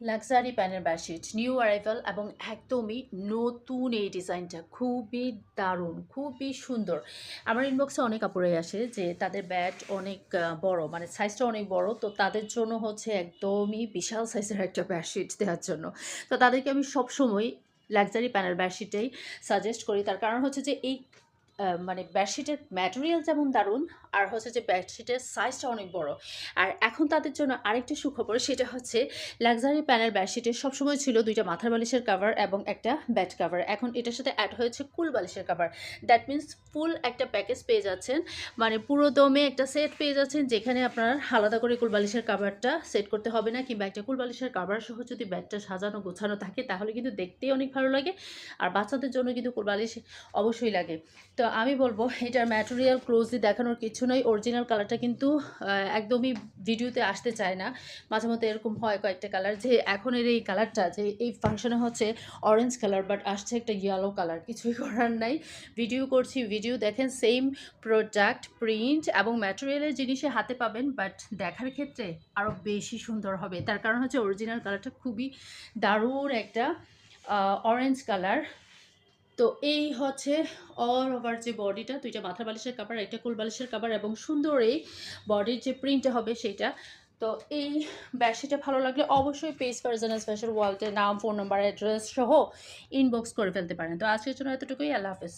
Luxury প্যানের bedsheet new arrival এবং একদমই নতুন এই ডিজাইনটা খুবই দারুণ, খুবই সুন্দর। আমার ইনবক্সে অনেক আপুরাই আসে যে তাদের ব্যাড অনেক বড়, মানে সাইজটা অনেক বড়, তো তাদের জন্য হচ্ছে একদমই বিশাল সাইজের একটা বেডশিট দেওয়ার জন্য। তো তাদেরকে আমি সবসময় লাক্সারি প্যানের বেডশিটেই সাজেস্ট করি। তার কারণ হচ্ছে যে এই মানে বেডশিটের ম্যাটেরিয়াল যেমন দারুণ, আর হচ্ছে যে বেডশিটের সাইজটা অনেক বড়। আর এখন তাদের জন্য আরেকটা সুখবর, সেটা হচ্ছে লাক্সারি প্যানেল বেডশিটের সবসময় ছিল ২টা মাথার বালিশের কাভার এবং একটা বেড কাভার। এখন এটার সাথে অ্যাড হয়েছে কুল বালিশের কাভার। দ্যাট মিন্স ফুল একটা প্যাকেজ পেয়ে যাচ্ছেন। মানে পুরো দমে একটা সেট পেয়ে যাচ্ছেন, যেখানে আপনার আলাদা করে কুল বালিশের কাভারটা সেট করতে হবে না, কিংবা একটা কুল বালিশের কাভার সহ যদি বেডটা সাজানো গোছানো থাকে তাহলে কিন্তু দেখতেই অনেক ভালো লাগে। আর বাচ্চাদের জন্য কিন্তু কুল বালিশ অবশ্যই লাগে। তো আমি বলবো এটার ম্যাটেরিয়াল ক্লোজলি দেখানোর কিছু নয়। অরিজিনাল কালারটা কিন্তু একদমই ভিডিওতে আসতে চায় না। মাঝে মধ্যে এরকম হয় কয়েকটা কালার, যে এখনের এই কালারটা যে এই ফাংশনে হচ্ছে অরেঞ্জ কালার, বাট আসছে একটা ইয়েলো কালার। কিছুই করার নাই, ভিডিও করছি, ভিডিও দেখেন, সেম প্রোডাক্ট প্রিন্ট এবং ম্যাটেরিয়ালের জিনিসে হাতে পাবেন, বাট দেখার ক্ষেত্রে আরও বেশি সুন্দর হবে। তার কারণ হচ্ছে অরিজিনাল কালারটা খুবই দারুণ একটা অরেঞ্জ কালার। তো এই হচ্ছে অল ওভার যে বডিটা, ২টা মাথার বালিশের কাভার, একটা কোল বালিশের কাভার, এবং সুন্দর এই বডির যে প্রিন্টটা হবে সেটা। তো এই বেডশিটটা ভালো লাগলে অবশ্যই পেজ পার্সোনাল স্পেশাল ওয়ালটে নাম, ফোন নাম্বার, অ্যাড্রেস সহ ইনবক্স করে ফেলতে পারেন। তো আজকের জন্য এতটুকুই। আল্লাহ হাফেজ।